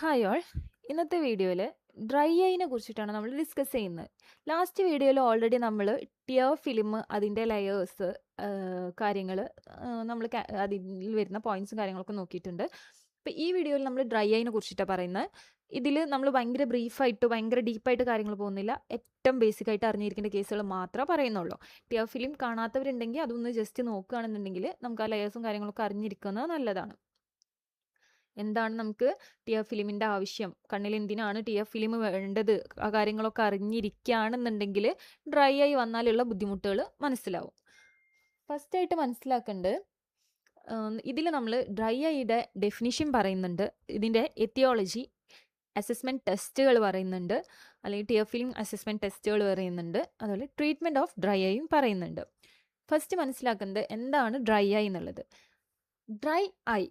Hi all. ഇന്നത്തെ വീഡിയോയിൽ dry ഐനെ കുറിച്ചിട്ടാണ് നമ്മൾ ഡിസ്കസ് ചെയ്യുന്നത്. ലാസ്റ്റ് വീഡിയോയിൽ ഓൾറെഡി നമ്മൾ ടിയർ ഫിലിം, അതിൻ്റെ ലെയേഴ്സ്, കാര്യങ്ങൾ, നമ്മൾ അതിൽ വരുന്ന പോയിന്റ്സും കാര്യങ്ങളൊക്കെ നോക്കിയിട്ടുണ്ട്. അപ്പോൾ ഈ വീഡിയോയിൽ നമ്മൾ ഡ്രൈ ഐനെ കുറിച്ചിട്ടാണ് പറയുന്നത്. ഇതിൽ നമ്മൾ ഭയങ്കര ബ്രീഫായിട്ട് ഭയങ്കര ഡീപ്പായിട്ട് കാര്യങ്ങൾ പോകുന്നില്ല. ഏറ്റവും ബേസിക്കായിട്ട് അറിഞ്ഞിരിക്കേണ്ട കേസുകൾ മാത്രമേ പറയുന്നുള്ളൂ. ടിയർ ഫിലിം കാണാത്തവരുണ്ടെങ്കിൽ അതൊന്ന് ജസ്റ്റ് നോക്കുകയാണെന്നുണ്ടെങ്കിൽ നമുക്ക് ആ ലെയേഴ്സും കാര്യങ്ങളൊക്കെ അറിഞ്ഞിരിക്കുന്നത് നല്ലതാണ്. എന്താണ് നമുക്ക് ടിയർ ഫിലിമിൻ്റെ ആവശ്യം, കണ്ണിൽ എന്തിനാണ് ടിയർ ഫിലിം വേണ്ടത്, ആ കാര്യങ്ങളൊക്കെ അറിഞ്ഞിരിക്കുകയാണെന്നുണ്ടെങ്കിൽ ഡ്രൈ ഐ വന്നാലുള്ള ബുദ്ധിമുട്ടുകൾ മനസ്സിലാവും. ഫസ്റ്റായിട്ട് മനസ്സിലാക്കേണ്ടത്, ഇതിൽ നമ്മൾ ഡ്രൈ ഐയുടെ ഡെഫിനിഷൻ പറയുന്നുണ്ട്, ഇതിൻ്റെ എത്തിയോളജി, അസസ്മെൻറ്റ് ടെസ്റ്റുകൾ പറയുന്നുണ്ട്, അല്ലെങ്കിൽ ടിയർ ഫിലിം അസസ്മെൻറ്റ് ടെസ്റ്റുകൾ പറയുന്നുണ്ട്, അതുപോലെ ട്രീറ്റ്മെൻറ്റ് ഓഫ് ഡ്രൈ ഐയും പറയുന്നുണ്ട്. ഫസ്റ്റ് മനസ്സിലാക്കുന്നത് എന്താണ് ഡ്രൈ ഐ എന്നുള്ളത്. ഡ്രൈ ഐ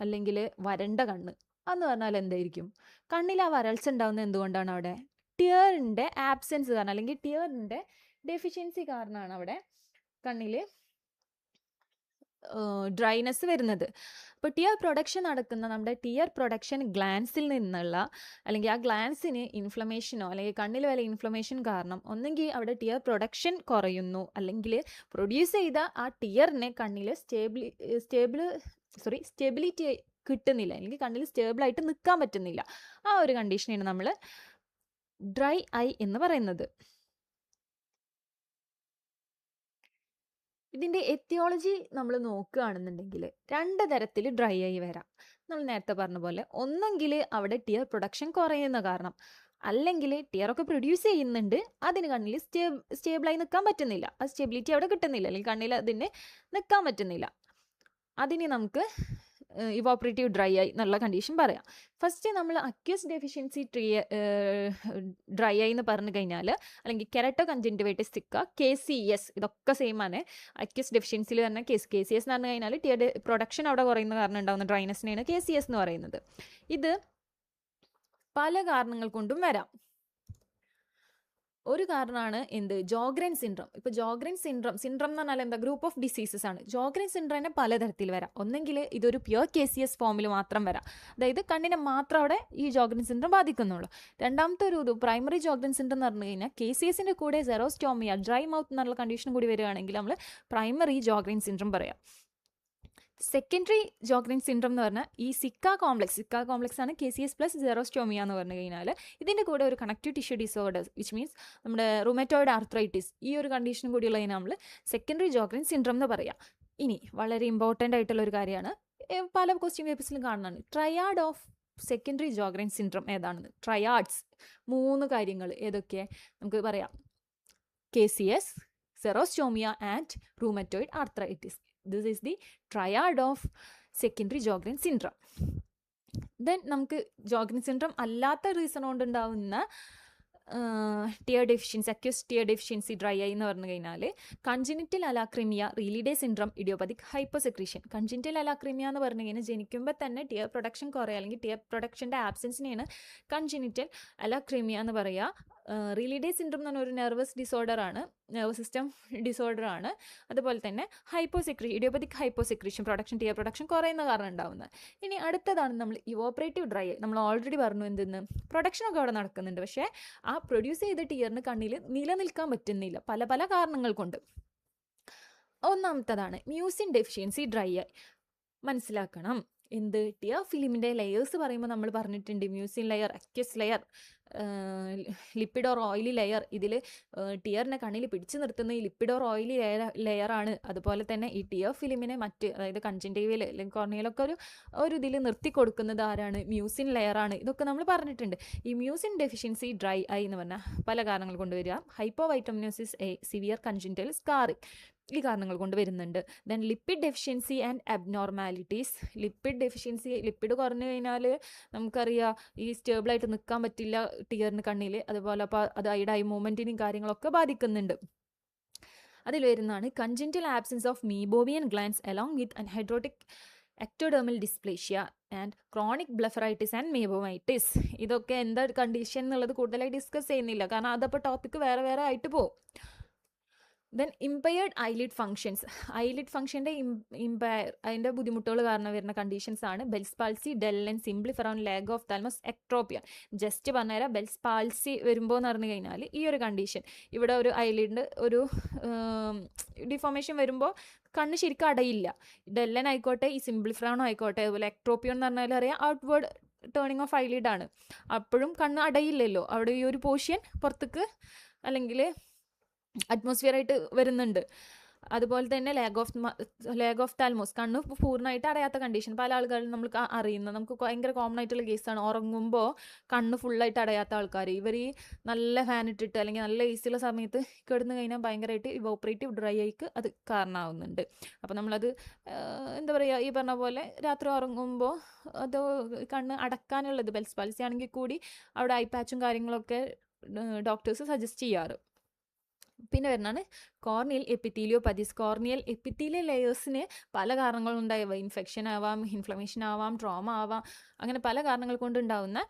അല്ലെങ്കിൽ വരണ്ട കണ്ണ് എന്ന് പറഞ്ഞാൽ എന്തായിരിക്കും? കണ്ണിൽ ആ വരൾച്ച ഉണ്ടാകുന്നത് എന്തുകൊണ്ടാണ്? അവിടെ ടിയറിൻ്റെ ആബ്സെൻസ് കാരണം അല്ലെങ്കിൽ ടിയറിൻ്റെ ഡെഫിഷ്യൻസി കാരണമാണ് അവിടെ കണ്ണിൽ ഡ്രൈനെസ് വരുന്നത്. അപ്പോൾ ടിയർ പ്രൊഡക്ഷൻ നടക്കുന്ന നമ്മുടെ ടിയർ പ്രൊഡക്ഷൻ ഗ്ലാൻസിൽ നിന്നുള്ള, അല്ലെങ്കിൽ ആ ഗ്ലാൻസിന് ഇൻഫ്ലമേഷനോ അല്ലെങ്കിൽ കണ്ണിൽ വല്ല ഇൻഫ്ലമേഷൻ കാരണം ഒന്നെങ്കിൽ അവിടെ ടിയർ പ്രൊഡക്ഷൻ കുറയുന്നു, അല്ലെങ്കിൽ പ്രൊഡ്യൂസ് ചെയ്ത ആ ടിയറിനെ കണ്ണിൽ സ്റ്റെബിലിറ്റി കിട്ടുന്നില്ല, അല്ലെങ്കിൽ കണ്ണിൽ സ്റ്റേബിളായിട്ട് നിൽക്കാൻ പറ്റുന്നില്ല. ആ ഒരു കണ്ടീഷനാണ് നമ്മൾ ഡ്രൈ ഐ എന്ന് പറയുന്നത്. ഇതിൻ്റെ എത്തിയോളജി നമ്മൾ നോക്കുകയാണെന്നുണ്ടെങ്കിൽ രണ്ട് തരത്തിൽ ഡ്രൈ ഐ വരാം. നമ്മൾ നേരത്തെ പറഞ്ഞ പോലെ, ഒന്നെങ്കിൽ അവിടെ ടിയർ പ്രൊഡക്ഷൻ കുറയുന്ന കാരണം, അല്ലെങ്കിൽ ടിയറൊക്കെ പ്രൊഡ്യൂസ് ചെയ്യുന്നുണ്ട്, അതിന് കണ്ണിൽ സ്റ്റേബിളായി നിൽക്കാൻ പറ്റുന്നില്ല, ആ സ്റ്റെബിലിറ്റി അവിടെ കിട്ടുന്നില്ല, അല്ലെങ്കിൽ കണ്ണിൽ അതിന് നിൽക്കാൻ പറ്റുന്നില്ല. അതിന് നമുക്ക് ഇവോപ്പറേറ്റീവ് ഡ്രൈ ഐ എന്നുള്ള കണ്ടീഷൻ പറയാം. ഫസ്റ്റ് നമ്മൾ അക്യൂസ് ഡെഫിഷ്യൻസി ഡ്രൈ ഐ എന്ന് പറഞ്ഞു കഴിഞ്ഞാൽ, അല്ലെങ്കിൽ കെരട്ടോ കൺജങ്ക്റ്റിവൈറ്റിസ് തിക്ക, KCS, ഇതൊക്കെ സെയിം ആണ്. അക്യൂസ് ഡെഫിഷ്യൻസിയിൽ പറഞ്ഞാൽ KCS എന്ന് പറഞ്ഞു കഴിഞ്ഞാൽ ടിയർ പ്രൊഡക്ഷൻ അവിടെ കുറയുന്ന കാരണം ഉണ്ടാകുന്ന ഡ്രൈനെസ്സിനെയാണ് KCS എന്ന് പറയുന്നത്. ഇത് പല കാരണങ്ങൾ കൊണ്ടും വരാം. ഒരു കാരണമാണ് എന്ത്? ജോഗ്രൻ സിൻഡ്രം. ഇപ്പോൾ ജോഗ്രൻ സിൻഡ്രം എന്ന് പറഞ്ഞാൽ എന്താ? ഗ്രൂപ്പ് ഓഫ് ഡിസീസസ് ആണ്. ജോഗ്രൻ സിൻഡ്രമിനെ പലതരത്തിൽ വരാം. ഒന്നെങ്കിൽ ഇതൊരു പ്യുവർ KCS ഫോമിൽ മാത്രം വരാം, അതായത് കണ്ണിനെ മാത്രം അവിടെ ഈ ജോഗ്രൻ സിൻഡ്രം ബാധിക്കുന്നുള്ളൂ. രണ്ടാമത്തെ ഒരു പ്രൈമറി ജോഗ്രൻ സിൻഡ്രം എന്ന് പറഞ്ഞു കഴിഞ്ഞാൽ KCSൻ്റെ കൂടെ സെറോസ്റ്റോമിയ, ഡ്രൈ മൗത്ത് എന്നുള്ള കണ്ടീഷൻ കൂടി വരികയാണെങ്കിൽ നമ്മൾ പ്രൈമറി ജോഗ്രൻ സിൻഡ്രം പറയാം. സെക്കൻഡറി ജോഗ്രൻ സിൻഡ്രം എന്ന് പറഞ്ഞാൽ ഈ സിക്ക കോംപ്ലക്സ് ആണ് KCS പ്ലസ് സെറോസ്റ്റോമിയ എന്ന് പറഞ്ഞു കഴിഞ്ഞാൽ, ഇതിൻ്റെ കൂടെ ഒരു connective tissue disorder, which means നമ്മുടെ റുമറ്റോയിഡ് ആർത്രൈറ്റിസ്, ഈ ഒരു കണ്ടീഷനും കൂടിയുള്ളതിനെ നമ്മൾ സെക്കൻഡറി ജോഗ്രൻ സിൻഡ്രം എന്ന് പറയാം. ഇനി വളരെ ഇമ്പോർട്ടൻ്റ് ആയിട്ടുള്ള ഒരു കാര്യമാണ്, പല ക്വസ്റ്റ്യൻ പേപ്പേഴ്സിലും കാണുന്നതാണ്, triad of secondary Sjogren syndrome ഏതാണെന്ന്. ട്രയാഡ്സ്, 3 കാര്യങ്ങൾ ഏതൊക്കെ നമുക്ക് പറയാം? KCS, xerostomia and rheumatoid arthritis. This is the triad of secondary Sjogren syndrome. Then നമുക്ക് ജോഗ്രൻ സിൻഡ്രം അല്ലാത്ത റീസൺ കൊണ്ടുണ്ടാവുന്ന tear deficiency, aqueous tear deficiency dry eye എന്ന് പറഞ്ഞു കഴിഞ്ഞാൽ congenital alacrimia, Riley Day syndrome, idiopathic hyposecretion. Congenital alacrimia എന്ന് പറഞ്ഞു കഴിഞ്ഞാൽ ജനിക്കുമ്പോൾ തന്നെ ടിയർ പ്രൊഡക്ഷൻ കുറയുക, അല്ലെങ്കിൽ ടിയർ പ്രൊഡക്ഷൻ്റെ ആബ്സെൻസിനെയാണ് കൺജനിറ്റൽ അലാക്രിമിയ എന്ന് പറയുക. റിലീഡേ സിൻഡ്രം എന്ന് പറഞ്ഞ ഒരു നെർവസ് ഡിസോർഡറാണ്, നെർവസ് സിസ്റ്റം ഡിസോർഡറാണ്. അതുപോലെ തന്നെ ഇഡിയോപതിക് ഹൈപ്പോസെക്രീഷൻ, ടിയർ പ്രൊഡക്ഷൻ കുറയുന്ന കാരണം ഉണ്ടാവുന്നത്. ഇനി അടുത്തതാണ് നമ്മൾ ഇവോപ്പറേറ്റീവ് ഡ്രൈ ഐ. നമ്മൾ ഓൾറെഡി പറഞ്ഞു എന്തെന്ന്, പ്രൊഡക്ഷനൊക്കെ അവിടെ നടക്കുന്നുണ്ട്, പക്ഷേ ആ പ്രൊഡ്യൂസ് ചെയ്ത ടിയറിന് കണ്ണിൽ നിലനിൽക്കാൻ പറ്റുന്നില്ല പല പല കാരണങ്ങൾ കൊണ്ട്. ഒന്നാമത്തതാണ് മ്യൂസിൻ ഡെഫിഷ്യൻസി ഡ്രൈ ഐ. മനസ്സിലാക്കണം എന്ത്? ടിയർ ഫിലിമിൻ്റെ ലെയേഴ്സ് പറയുമ്പോൾ നമ്മൾ പറഞ്ഞിട്ടുണ്ട്, mucin layer, aqueous layer, lipid or oily layer. ഇതിൽ ടിയറിനെ കണ്ണിൽ പിടിച്ചു നിർത്തുന്ന ഈ ലിപ്പിഡ് ഓർ ഓയിലി ലെയറാണ്. അതുപോലെ തന്നെ ഈ ടിയർ ഫിലിമിനെ അതായത് കൺജങ്ക്റ്റിവയിൽ അല്ലെങ്കിൽ കോർണിയയിലൊക്കെ ഒരു ഇതിൽ നിർത്തി കൊടുക്കുന്നത് ആരാണ്? മ്യൂസിൻ ലെയറാണ്. ഇതൊക്കെ നമ്മൾ പറഞ്ഞിട്ടുണ്ട്. ഈ മ്യൂസിൻ ഡെഫിഷ്യൻസി ഡ്രൈ ഐ എന്ന് പറഞ്ഞാൽ പല കാരണങ്ങൾ കൊണ്ടുവരിക. Hypo vitaminosis A, severe conjunctival scarring, ഈ കാരണങ്ങൾ കൊണ്ട് വരുന്നുണ്ട്. Then lipid deficiency and abnormalities. Lipid കുറഞ്ഞു കഴിഞ്ഞാൽ നമുക്കറിയാം ഈ സ്റ്റേബിളായിട്ട് നിൽക്കാൻ പറ്റില്ല ടിയറിന് കണ്ണിൽ, അതുപോലെ അപ്പോൾ അത് ഐ മൂവ്മെൻറ്റിനും കാര്യങ്ങളൊക്കെ ബാധിക്കുന്നുണ്ട്. അതിൽ വരുന്നതാണ് congenital absence of Meibomian glands along with anhidrotic ectodermal dysplasia and chronic blepharitis and meibomitis. ഇതൊക്കെ എന്താ കണ്ടീഷൻ എന്നുള്ളത് കൂടുതലായി ഡിസ്കസ് ചെയ്യുന്നില്ല, കാരണം അതപ്പോൾ ടോപ്പിക്ക് വേറെ ആയിട്ട് പോകും. Then impaired eyelid functions. Eyelid ഫംഗ്ഷൻ്റെ അതിൻ്റെ ബുദ്ധിമുട്ടുകൾ കാരണം വരുന്ന കണ്ടീഷൻസ് ആണ് Bell's palsy, del and simplifier on lagophthalmos, ectropion. Just പറഞ്ഞുതരാം, ബെൽസ് പാൾസി വരുമ്പോൾ എന്ന് പറഞ്ഞു കഴിഞ്ഞാൽ ഈ ഒരു കണ്ടീഷൻ, ഇവിടെ ഒരു ഐലിഡിൻ്റെ ഒരു ഡിഫോർമേഷൻ വരുമ്പോൾ കണ്ണ് ശരിക്കും അടയില്ല. ഡെല്ലൻ ആയിക്കോട്ടെ, ഈ സിംപ്ലിഫ്രോൺ ആയിക്കോട്ടെ, അതുപോലെ എക്ട്രോപ്പിയോൺ എന്ന് പറഞ്ഞാൽ അറിയാം ഔട്ട്വേർഡ് ടേണിങ് ഓഫ് ഐലിഡ് ആണ്. അപ്പോഴും കണ്ണ് അടയില്ലല്ലോ, അവിടെ ഈ ഒരു പോർഷൻ പുറത്തേക്ക് അല്ലെങ്കിൽ അറ്റ്മോസ്ഫിയർ ആയിട്ട് വരുന്നുണ്ട്. അതുപോലെ തന്നെ ലാഗ് ഓഫ് താൽമോസ്, കണ്ണ് പൂർണ്ണമായിട്ട് അടയാത്ത കണ്ടീഷൻ പല ആളുകളും നമ്മൾ അറിയുന്നത്, നമുക്ക് ഭയങ്കര കോമൺ ആയിട്ടുള്ള കേസാണ്. ഉറങ്ങുമ്പോൾ കണ്ണ് ഫുള്ളായിട്ട് അടയാത്ത ആൾക്കാർ, ഇവർ ഈ നല്ല ഫാൻ ഇട്ടിട്ട് അല്ലെങ്കിൽ നല്ല എ സിയുള്ള സമയത്ത് കിടന്നു കഴിഞ്ഞാൽ ഭയങ്കരമായിട്ട് ഇവോപ്പറേറ്റീവ് ഡ്രൈ ആയിക്ക് അത് കാരണമാവുന്നുണ്ട്. അപ്പോൾ നമ്മളത് എന്താ പറയുക, ഈ പറഞ്ഞ പോലെ രാത്രി ഉറങ്ങുമ്പോൾ അത് കണ്ണ് അടക്കാനുള്ളത് ബെൽസ് പാൾസി ആണെങ്കിൽ കൂടി അവിടെ ഐ പാച്ചും കാര്യങ്ങളൊക്കെ ഡോക്ടേഴ്സ് സജസ്റ്റ് ചെയ്യാറ്. പിന്നെ വരുന്നതാണ് കോർണിയൽ എപ്പിത്തീലിയോപതീസ്. കോർണിയൽ എപ്പിത്തീലിയൽ ലെയേഴ്സിന് പല കാരണങ്ങളുണ്ടാവുക, ഇൻഫെക്ഷൻ ആവാം, ഇൻഫ്ലമേഷൻ ആവാം, ട്രോമ ആവാം, അങ്ങനെ പല കാരണങ്ങൾ കൊണ്ടുണ്ടാവുന്ന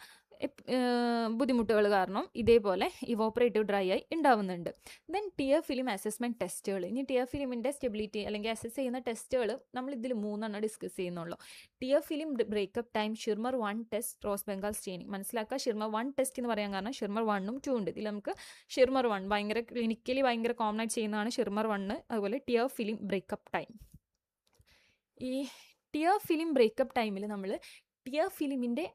ബുദ്ധിമുട്ടുകൾ കാരണം ഇതേപോലെ ഇവോപ്പറേറ്റീവ് ഡ്രൈ ആയി ഉണ്ടാവുന്നുണ്ട്. ദെൻ ടിയർ ഫിലിം അസസ്മെൻറ്റ് ടെസ്റ്റുകൾ. ഇനി ടിയർ ഫിലിമിൻ്റെ സ്റ്റെബിലിറ്റി അല്ലെങ്കിൽ അസസ് ചെയ്യുന്ന ടെസ്റ്റുകൾ നമ്മൾ ഇതിൽ 3 ഡിസ്കസ് ചെയ്യുന്നുള്ളൂ. Tear film breakup time, Schirmer 1 test, rose Bengal staining. മനസ്സിലാക്കുക, ഷിർമർ 1 ടെസ്റ്റ് എന്ന് പറയാൻ കാരണം ഷിർമർ 1ഉം 2 ഉണ്ട്. ഇതിൽ നമുക്ക് ഷിർമർ 1 ഭയങ്കര ക്ലിനിക്കലി ഭയങ്കര കോമൺ ആയിട്ട് ചെയ്യുന്നതാണ് ഷിർമർ 1. അതുപോലെ ടിയർ ഫിലിം ബ്രേക്കപ്പ് ടൈം. ഈ ടിയർ ഫിലിം ബ്രേക്കപ്പ് ടൈമിൽ നമ്മൾ ടിയർ ഫിലിമിൻ്റെ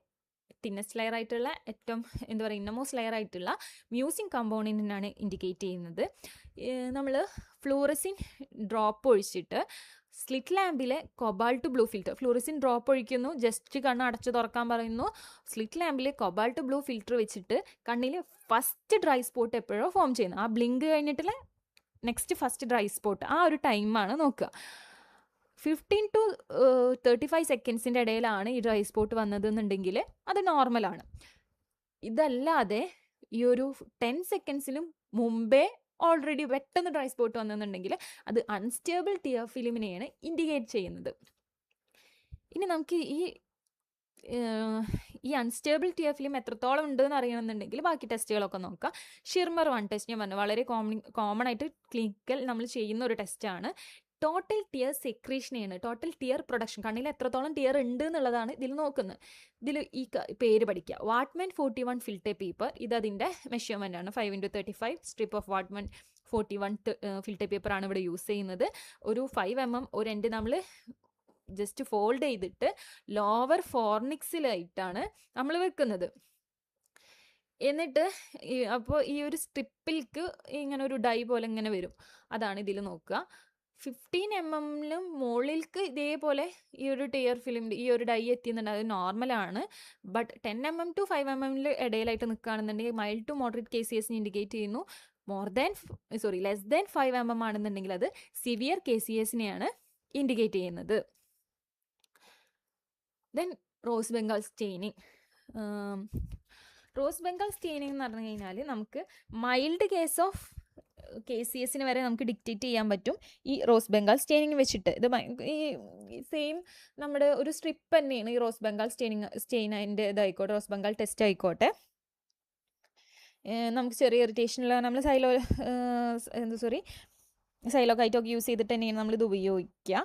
തിന്നസ്റ്റ് ലെയർ ആയിട്ടുള്ള ഏറ്റവും എന്താ പറയുക ഇന്നമോസ്റ്റ് ലെയർ ആയിട്ടുള്ള മ്യൂസിക് കമ്പോണൻറ്റിനാണ് ഇൻഡിക്കേറ്റ് ചെയ്യുന്നത്. നമ്മൾ ഫ്ലൂറസിൻ ഡ്രോപ്പ് ഒഴിച്ചിട്ട് സ്ലിറ്റ് ലാമ്പിലെ cobalt blue filter, fluorescein drop ഒഴിക്കുന്നു, ജസ്റ്റ് കണ്ണ് അടച്ചു തുറക്കാൻ പറയുന്നു. സ്ലിറ്റ് ലാമ്പിലെ കൊബാൾട്ട് ബ്ലൂ ഫിൽറ്റർ വെച്ചിട്ട് കണ്ണിൽ ഫസ്റ്റ് ഡ്രൈ സ്പോട്ട് എപ്പോഴോ ഫോം ചെയ്യുന്നു, ആ ബ്ലിങ്ക് കഴിഞ്ഞിട്ടുള്ള നെക്സ്റ്റ് ഫസ്റ്റ് ഡ്രൈ സ്പോട്ട്, ആ ഒരു ടൈമാണ് നോക്കുക. 15 to 35 സെക്കൻഡ്സിൻ്റെ ഇടയിലാണ് ഈ ഡ്രൈ സ്പോട്ട് വന്നതെന്നുണ്ടെങ്കിൽ അത് നോർമലാണ്. ഇതല്ലാതെ ഈ ഒരു 10 സെക്കൻഡ്സിനും മുമ്പേ ഓൾറെഡി പെട്ടെന്ന് ഡ്രൈ സ്പോട്ട് വന്നെന്നുണ്ടെങ്കിൽ അത് അൺസ്റ്റേബിൾ ടിയർ ഫിലിമിനെയാണ് ഇൻഡിക്കേറ്റ് ചെയ്യുന്നത്. ഇനി നമുക്ക് ഈ അൺസ്റ്റേബിൾ ടിയർ ഫിലിം എത്രത്തോളം ഉണ്ടെന്ന് അറിയണമെന്നുണ്ടെങ്കിൽ ബാക്കി ടെസ്റ്റുകളൊക്കെ നോക്കാം. ഷിർമർ 1 ടെസ്റ്റ് ഞാൻ പറഞ്ഞു, വളരെ കോമൺ ആയിട്ട് ക്ലിനിക്കൽ നമ്മൾ ചെയ്യുന്ന ഒരു ടെസ്റ്റാണ്. ടോട്ടൽ ടിയർ സെക്രീഷനെയാണ്, ടോട്ടൽ ടിയർ പ്രൊഡക്ഷൻ, കണ്ണിൽ എത്രത്തോളം ടിയർ ഉണ്ട് എന്നുള്ളതാണ് ഇതിൽ നോക്കുന്നത്. ഇതിൽ ഈ പേര് പഠിക്കുക, വാട്ട്മാൻ 41 ഫിൽറ്റർ പേപ്പർ, ഇതതിൻ്റെ മെഷർമെൻ്റ് ആണ്. 5x35 strip of Whatman 41 filter പേപ്പറാണ് ഇവിടെ യൂസ് ചെയ്യുന്നത്. ഒരു 5 mm ഒരു എൻഡ് നമ്മൾ ജസ്റ്റ് ഫോൾഡ് ചെയ്തിട്ട് ലോവർ ഫോർണിക്സിലായിട്ടാണ് നമ്മൾ വെക്കുന്നത്. എന്നിട്ട് അപ്പോൾ ഈ ഒരു സ്ട്രിപ്പിൽക്ക് ഇങ്ങനെ ഒരു ഡൈ പോലെ ഇങ്ങനെ വരും, അതാണ് ഇതിൽ നോക്കുക. 15 mm മുകളിലേക്ക് ഇതേപോലെ ഈ ഒരു ടിയർ ഫിലിമിൻ്റെ ഈ ഒരു ഡൈ എത്തിയെന്നുണ്ട്, അത് നോർമലാണ്. ബട്ട് 10 mm to 5 mm ഇടയിലായിട്ട് നിൽക്കുകയാണെന്നുണ്ടെങ്കിൽ മൈൽഡ് ടു മോഡറേറ്റ് KCSനെ ഇൻഡിക്കേറ്റ് ചെയ്യുന്നു. ലെസ് ദാൻ 5 mm ആണെന്നുണ്ടെങ്കിൽ അത് സിവിയർ KCSനെയാണ് ഇൻഡിക്കേറ്റ് ചെയ്യുന്നത്. Then rose Bengal staining. Rose Bengal staining എന്ന് പറഞ്ഞു കഴിഞ്ഞാൽ നമുക്ക് മൈൽഡ് കേസ് ഓഫ് KCSന് വരെ നമുക്ക് ഡിക്റ്റേറ്റ് ചെയ്യാൻ പറ്റും ഈ റോസ് ബംഗാൾ സ്റ്റെയിനിങ് വെച്ചിട്ട്. ഇത് ഈ സെയിം നമ്മുടെ ഒരു സ്ട്രിപ്പ് തന്നെയാണ് ഈ റോസ് ബംഗാൾ സ്റ്റെയിനിൻ്റെ ഇതായിക്കോട്ടെ, റോസ് ബംഗാൾ ടെസ്റ്റ് ആയിക്കോട്ടെ. നമുക്ക് ചെറിയ ഇറിറ്റേഷനുള്ള നമ്മൾ സൈലോകൈറ്റൊക്കെ യൂസ് ചെയ്തിട്ട് തന്നെയാണ് നമ്മളിത് ഉപയോഗിക്കുക.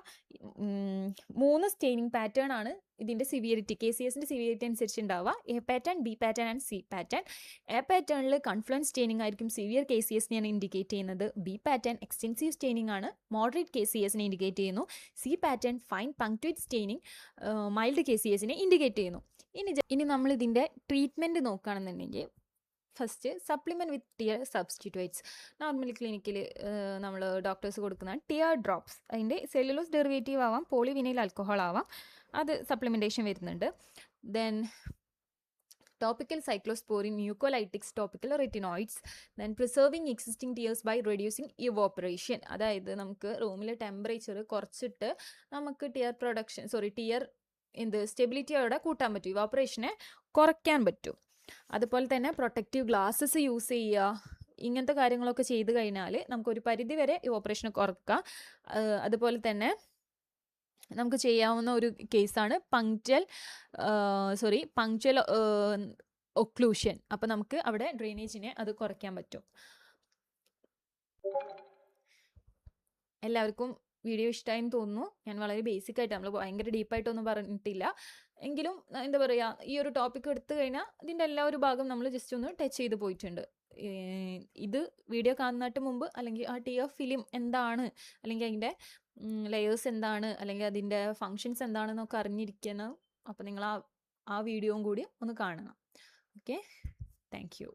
3 സ്റ്റെയിനിങ് പാറ്റേൺ ആണ് ഇതിൻ്റെ സിവിയറിറ്റി, KCSൻ്റെ സിവിയറിറ്റി അനുസരിച്ച് ഉണ്ടാവുക. A pattern, B pattern and C pattern. A പാറ്റേണിൽ കൺഫ്ലുവൻസ് സ്റ്റെയിനിങ് ആയിരിക്കും സിവിയർ KCSനെയാണ് ഇൻഡിക്കേറ്റ് ചെയ്യുന്നത്. B പാറ്റേൺ എക്സ്റ്റെൻസീവ് സ്റ്റെയിനിങ് ആണ്, മോഡറേറ്റ് KCSനെ ഇൻഡിക്കേറ്റ് ചെയ്യുന്നു. C pattern fine punctuate staining mild KCSനെ ഇൻഡിക്കേറ്റ് ചെയ്യുന്നു. ഇനി നമ്മൾ ഇതിൻ്റെ ട്രീറ്റ്മെൻറ്റ് നോക്കുകയാണെന്നുണ്ടെങ്കിൽ first supplement with tear substitutes. Normally ക്ലിനിക്കിൽ നമ്മൾ ഡോക്ടേഴ്സ് കൊടുക്കുന്നതാണ് ടിയർ ഡ്രോപ്സ്. അതിൻ്റെ സെല്ലുലോസ് ഡെറിവേറ്റീവ് ആവാം, പോളിവിനൈൽ ആൽക്കഹോൾ ആവാം, അത് സപ്ലിമെൻറ്റേഷൻ വരുന്നുണ്ട്. Then topical cyclosporin, mucolytics, topical retinoids. Then preserving existing tears by reducing evaporation. അതായത് നമുക്ക് റൂമിലെ ടെമ്പറേച്ചർ കുറച്ചിട്ട് നമുക്ക് ടിയർ സ്റ്റെബിലിറ്റിയോടെ കൂട്ടാൻ പറ്റും, ഇവോപ്പറേഷനെ കുറയ്ക്കാൻ പറ്റും. അതുപോലെ തന്നെ പ്രൊട്ടക്റ്റീവ് ഗ്ലാസ്സസ് യൂസ് ചെയ്യുക, ഇങ്ങനത്തെ കാര്യങ്ങളൊക്കെ ചെയ്ത് കഴിഞ്ഞാൽ നമുക്കൊരു പരിധി വരെ ഇവോപ്പറേഷനെ കുറക്കാം. അതുപോലെ തന്നെ നമുക്ക് ചെയ്യാവുന്ന ഒരു കേസാണ് പങ്ക്ച്വൽ ഒക്ലൂഷൻ. അപ്പോൾ നമുക്ക് അവിടെ ഡ്രെയിനേജിനെ അത് കുറയ്ക്കാൻ പറ്റും. എല്ലാവർക്കും വീഡിയോ ഇഷ്ടമായെന്ന് തോന്നുന്നു. ഞാൻ വളരെ ബേസിക് ആയിട്ട്, നമ്മൾ ഭയങ്കര ഡീപ്പായിട്ടൊന്നും പറഞ്ഞിട്ടില്ല, എങ്കിലും എന്താ പറയുക, ഈ ഒരു ടോപ്പിക് എടുത്തു കഴിഞ്ഞാൽ ഇതിൻ്റെ എല്ലാ ഒരു ഭാഗം നമ്മൾ ജസ്റ്റ് ഒന്ന് ടച്ച് ചെയ്ത് പോയിട്ടുണ്ട്. ഇത് വീഡിയോ കാണുന്നതിന് മുമ്പ് അല്ലെങ്കിൽ ആ ടി എഫ് ഫിലിം എന്താണ്, അല്ലെങ്കിൽ അതിൻ്റെ ലെയേഴ്സ് എന്താണ്, അല്ലെങ്കിൽ അതിൻ്റെ ഫങ്ഷൻസ് എന്താണെന്നൊക്കെ അറിഞ്ഞിരിക്കണം. അപ്പോൾ നിങ്ങൾ ആ വീഡിയോയും കൂടി ഒന്ന് കാണണം. Okay, thank you.